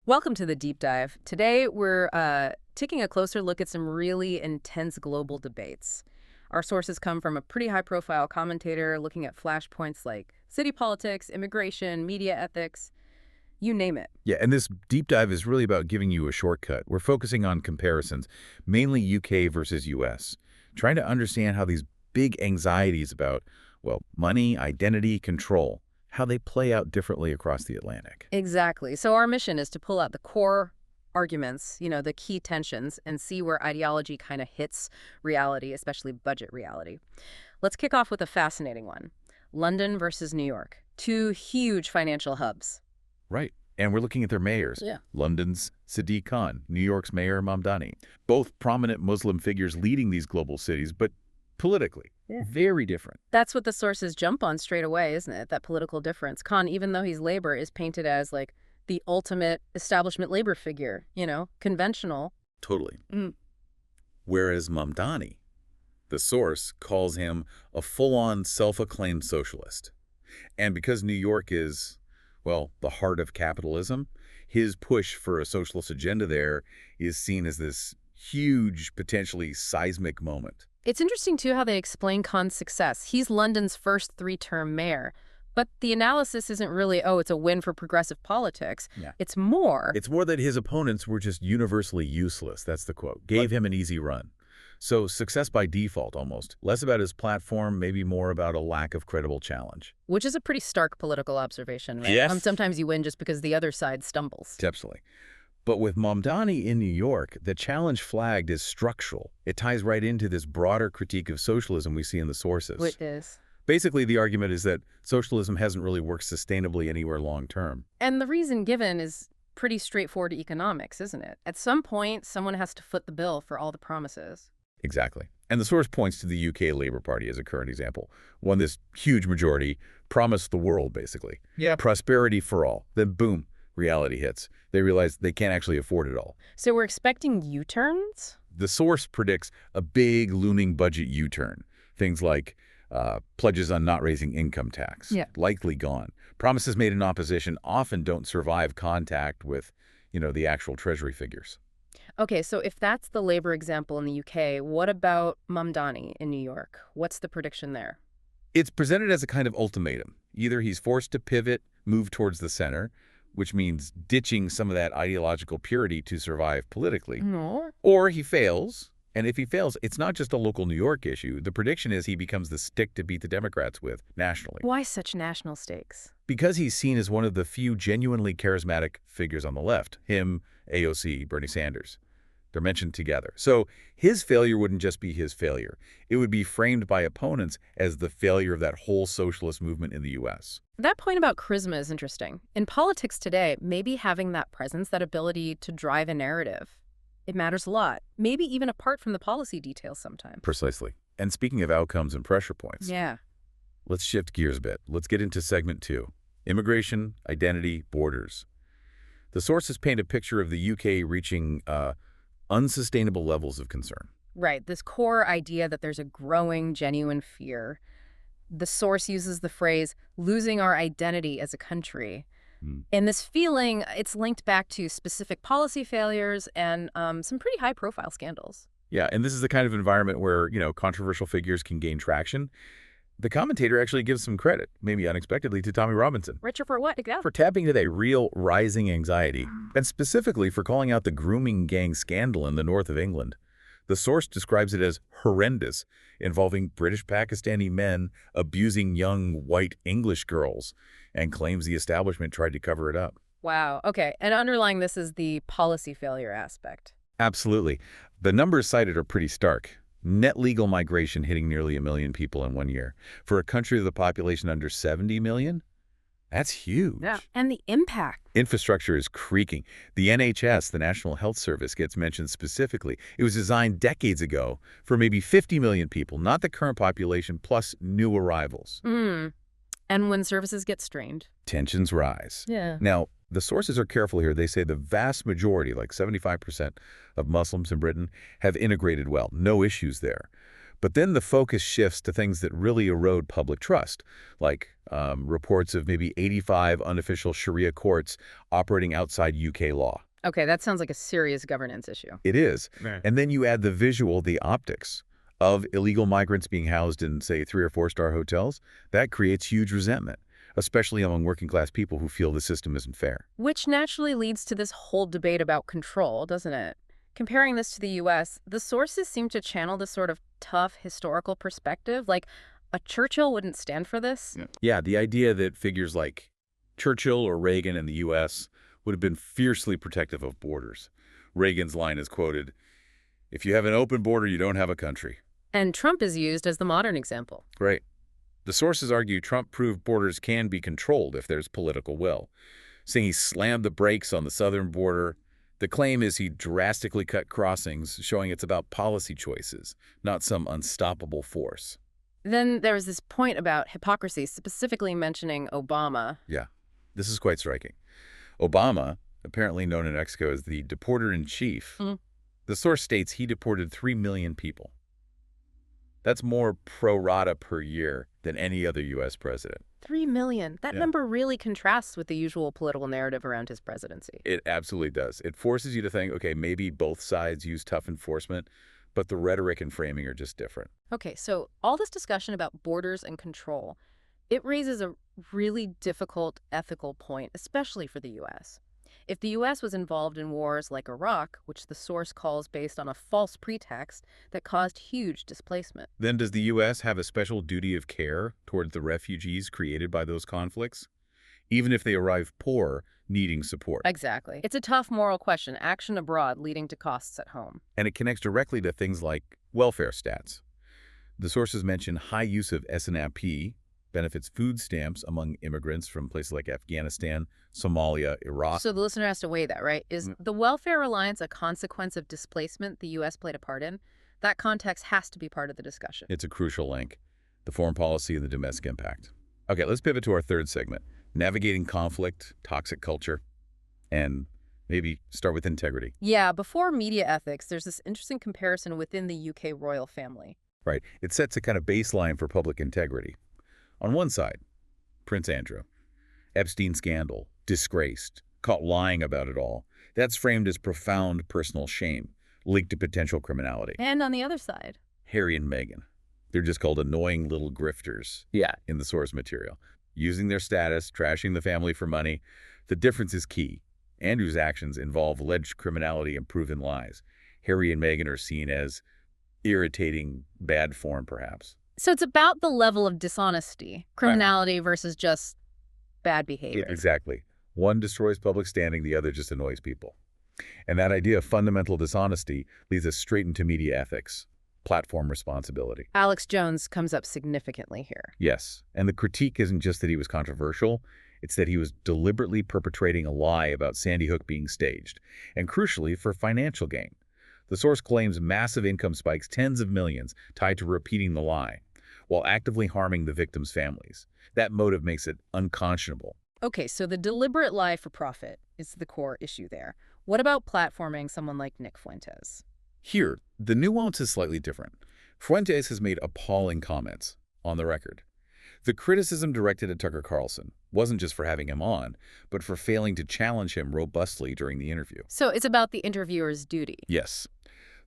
Welcome to the deep dive. Today, we're taking a closer look at some really intense global debates. Our sources come from a pretty high-profile commentator looking at flashpoints like city politics, immigration, media ethics, you name it. Yeah, and this deep dive is really about giving you a shortcut. We're focusing on comparisons, mainly UK versus US, trying to understand how these big anxieties about, well, money, identity, control, how they play out differently across the Atlantic. Exactly. So our mission is to pull out the core arguments, the key tensions, and see where ideology kind of hits reality, especially budget reality. Let's kick off with a fascinating one. London versus New York, two huge financial hubs. Right. And we're looking at their mayors. Yeah. London's Sadiq Khan, New York's Mayor Mamdani. Both prominent Muslim figures leading these global cities, but politically, very different. That's what the sources jump on straight away, isn't it? That political difference. Khan, even though he's labor, is painted as like the ultimate establishment labor figure, conventional. Totally. Whereas Mamdani, the source, calls him a full-on self-acclaimed socialist. And because New York is, well, the heart of capitalism, his push for a socialist agenda there is seen as this huge, potentially seismic moment. It's interesting, too, how they explain Khan's success. He's London's first three-term mayor. But the analysis isn't really, it's a win for progressive politics. Yeah. It's more that his opponents were just universally useless. That's the quote. Gave him an easy run. So success by default, almost. Less about his platform, maybe more about a lack of credible challenge. Which is a pretty stark political observation, right? Yes. Sometimes you win just because the other side stumbles. Absolutely. But with Mamdani in New York, the challenge flagged is structural. It ties right into this broader critique of socialism we see in the sources. Which is? Basically, the argument is that socialism hasn't really worked sustainably anywhere long term. And the reason given is pretty straightforward economics, isn't it? At some point, someone has to foot the bill for all the promises. Exactly. And the source points to the UK Labour Party as a current example. Won this huge majority, promised the world, basically. Yeah. Prosperity for all. Then boom, reality hits. They realize they can't actually afford it all. So we're expecting U-turns? The source predicts a big looming budget U-turn. Things like pledges on not raising income tax, likely gone. Promises made in opposition often don't survive contact with, the actual Treasury figures. Okay, so if that's the labor example in the UK, what about Mamdani in New York? What's the prediction there? It's presented as a kind of ultimatum. Either he's forced to pivot, move towards the center, which means ditching some of that ideological purity to survive politically, or he fails. And if he fails, it's not just a local New York issue. The prediction is he becomes the stick to beat the Democrats with nationally. Why such national stakes? Because he's seen as one of the few genuinely charismatic figures on the left. Him, AOC, Bernie Sanders. They're mentioned together. So his failure wouldn't just be his failure. It would be framed by opponents as the failure of that whole socialist movement in the U.S. That point about charisma is interesting. In politics today, maybe having that presence, that ability to drive a narrative, it matters a lot, maybe even apart from the policy details sometimes. Precisely. And speaking of outcomes and pressure points, let's shift gears a bit. Let's get into segment 2, immigration, identity, borders. The sources paint a picture of the UK reaching unsustainable levels of concern. Right, this core idea that there's a growing, genuine fear. The source uses the phrase, losing our identity as a country. And this feeling, it's linked back to specific policy failures and some pretty high-profile scandals. Yeah, and this is the kind of environment where, controversial figures can gain traction. The commentator actually gives some credit, maybe unexpectedly, to Tommy Robinson. Richer for what? Exactly. For tapping into that real rising anxiety, and specifically for calling out the grooming gang scandal in the north of England. The source describes it as horrendous, involving British Pakistani men abusing young white English girls, and claims the establishment tried to cover it up. Wow. Okay. And underlying this is the policy failure aspect. Absolutely. The numbers cited are pretty stark. Net legal migration hitting nearly 1 million people in 1 year. For a country with a population under 70 million, that's huge. Yeah. And the impact. Infrastructure is creaking. The NHS, the National Health Service, gets mentioned specifically. It was designed decades ago for maybe 50 million people, not the current population, plus new arrivals. And when services get strained, tensions rise. Yeah. Now, the sources are careful here. They say the vast majority, like 75% of Muslims in Britain, have integrated well. No issues there. But then the focus shifts to things that really erode public trust, like reports of maybe 85 unofficial Sharia courts operating outside UK law. Okay, that sounds like a serious governance issue. It is. Right. And then you add the visual, the optics of illegal migrants being housed in, say, 3- or 4-star hotels. That creates huge resentment, especially among working-class people who feel the system isn't fair. Which naturally leads to this whole debate about control, doesn't it? Comparing this to the U.S., the sources seem to channel this sort of tough historical perspective. Like, a Churchill wouldn't stand for this. Yeah, the idea that figures like Churchill or Reagan in the U.S. would have been fiercely protective of borders. Reagan's line is quoted, "If you have an open border, you don't have a country." And Trump is used as the modern example. Right. The sources argue Trump proved borders can be controlled if there's political will, saying he slammed the brakes on the southern border. The claim is he drastically cut crossings, showing it's about policy choices, not some unstoppable force. Then there was this point about hypocrisy, specifically mentioning Obama. Yeah, this is quite striking. Obama, apparently known in Mexico as the deporter-in-chief, the source states he deported 3 million people. That's more pro rata per year than any other U.S. president. 3 million. That Yeah. number really contrasts with the usual political narrative around his presidency. It absolutely does. It forces you to think, okay, maybe both sides use tough enforcement, but the rhetoric and framing are just different. Okay, so all this discussion about borders and control, it raises a really difficult ethical point, especially for the U.S. If the U.S. was involved in wars like Iraq, which the source calls based on a false pretext that caused huge displacement. Then does the U.S. have a special duty of care towards the refugees created by those conflicts, even if they arrive poor, needing support? Exactly. It's a tough moral question, action abroad leading to costs at home. And it connects directly to things like welfare stats. The sources mention high use of SNAP, benefits food stamps among immigrants from places like Afghanistan, Somalia, Iraq. So the listener has to weigh that, right? Is the welfare reliance a consequence of displacement the U.S. played a part in? That context has to be part of the discussion. It's a crucial link, the foreign policy and the domestic impact. Okay, let's pivot to our third segment, navigating conflict, toxic culture, and maybe start with integrity. Yeah, before media ethics, there's this interesting comparison within the UK royal family. Right. It sets a kind of baseline for public integrity. On one side, Prince Andrew. Epstein scandal, disgraced, caught lying about it all. That's framed as profound personal shame, linked to potential criminality. And on the other side, Harry and Meghan. They're just called annoying little grifters in the source material. Using their status, trashing the family for money. The difference is key. Andrew's actions involve alleged criminality and proven lies. Harry and Meghan are seen as irritating bad form, perhaps. so it's about the level of dishonesty, criminality versus just bad behavior. Exactly. One destroys public standing, the other just annoys people. And that idea of fundamental dishonesty leads us straight into media ethics, platform responsibility. Alex Jones comes up significantly here. Yes, and the critique isn't just that he was controversial, it's that he was deliberately perpetrating a lie about Sandy Hook being staged, and crucially, for financial gain. The source claims massive income spikes, tens of millions, tied to repeating the lie, while actively harming the victims' families. That motive makes it unconscionable. Okay, so the deliberate lie for profit is the core issue there. What about platforming someone like Nick Fuentes? Here, the nuance is slightly different. Fuentes has made appalling comments, on the record. The criticism directed at Tucker Carlson wasn't just for having him on, but for failing to challenge him robustly during the interview. So it's about the interviewer's duty. Yes.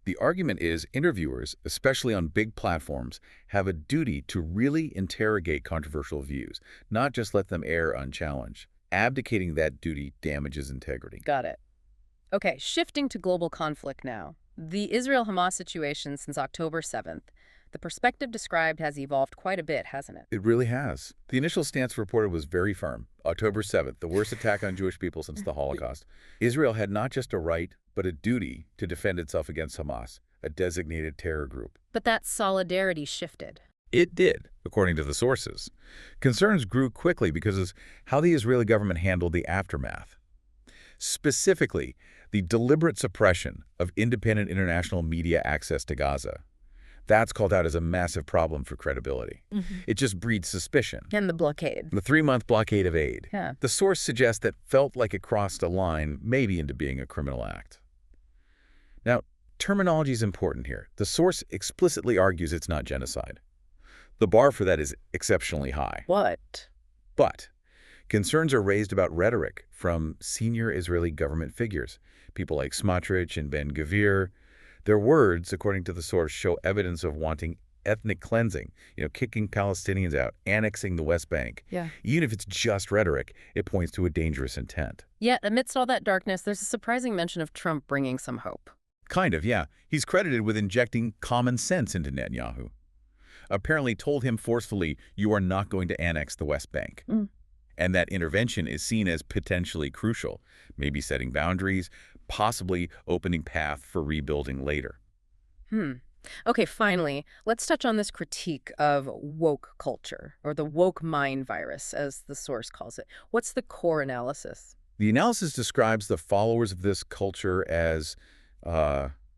The argument is interviewers, especially on big platforms, have a duty to really interrogate controversial views, not just let them air unchallenged. Abdicating that duty damages integrity. Got it. Okay, shifting to global conflict now. The Israel-Hamas situation since October 7th. The perspective described has evolved quite a bit, hasn't it? It really has. The initial stance reported was very firm. October 7th, the worst attack on Jewish people since the Holocaust. Israel had not just a right, but a duty to defend itself against Hamas, a designated terror group. But that solidarity shifted. It did, according to the sources. Concerns grew quickly because of how the Israeli government handled the aftermath. Specifically, the deliberate suppression of independent international media access to Gaza. That's called out as a massive problem for credibility. It just breeds suspicion. And the blockade. The 3-month blockade of aid. Yeah. The source suggests that felt like it crossed a line, maybe into being a criminal act. Now, terminology is important here. The source explicitly argues it's not genocide. The bar for that is exceptionally high. What? But concerns are raised about rhetoric from senior Israeli government figures, people like Smotrich and Ben-Gvir. Their words, according to the source, show evidence of wanting ethnic cleansing, kicking Palestinians out, annexing the West Bank. Yeah. Even if it's just rhetoric, it points to a dangerous intent. Yet, amidst all that darkness, there's a surprising mention of Trump bringing some hope. Kind of, yeah. He's credited with injecting common sense into Netanyahu. Apparently told him forcefully, you are not going to annex the West Bank. And that intervention is seen as potentially crucial, maybe setting boundaries, possibly opening path for rebuilding later. Okay, finally, let's touch on this critique of woke culture, or the woke mind virus, as the source calls it. What's the core analysis? The analysis describes the followers of this culture as,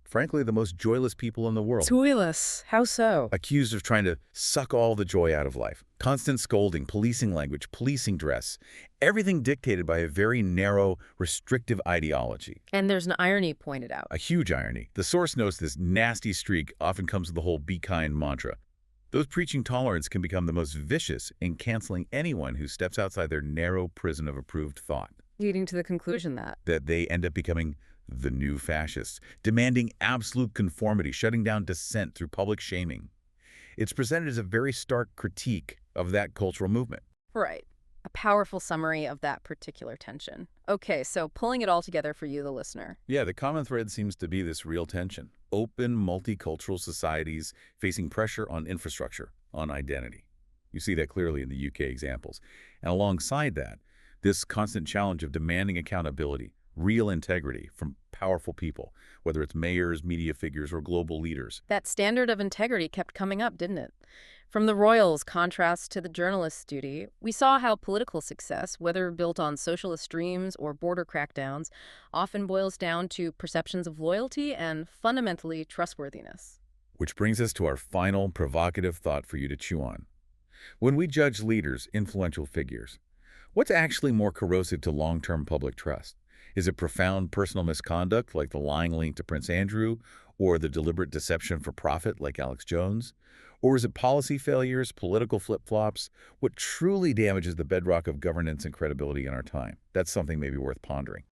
frankly, the most joyless people in the world. Joyless? How so? Accused of trying to suck all the joy out of life. Constant scolding, policing language, policing dress. Everything dictated by a very narrow, restrictive ideology. And there's an irony pointed out. A huge irony. The source notes this nasty streak often comes with the whole be kind mantra. Those preaching tolerance can become the most vicious in canceling anyone who steps outside their narrow prison of approved thought. Leading to the conclusion that They end up becoming the new fascists, demanding absolute conformity, shutting down dissent through public shaming. It's presented as a very stark critique of that cultural movement. Right. A powerful summary of that particular tension. Okay, so pulling it all together for you, the listener. Yeah, the common thread seems to be this real tension. Open, multicultural societies facing pressure on infrastructure, on identity. You see that clearly in the UK examples. And alongside that, this constant challenge of demanding accountability, real integrity from powerful people, whether it's mayors, media figures, or global leaders. That standard of integrity kept coming up, didn't it? From the royals' contrast to the journalist's duty, we saw how political success, whether built on socialist dreams or border crackdowns, often boils down to perceptions of loyalty and, fundamentally, trustworthiness. Which brings us to our final provocative thought for you to chew on. When we judge leaders, influential figures, what's actually more corrosive to long-term public trust? Is it profound personal misconduct, like the lying link to Prince Andrew, or the deliberate deception for profit, like Alex Jones? Or is it policy failures, political flip-flops? What truly damages the bedrock of governance and credibility in our time? That's something maybe worth pondering.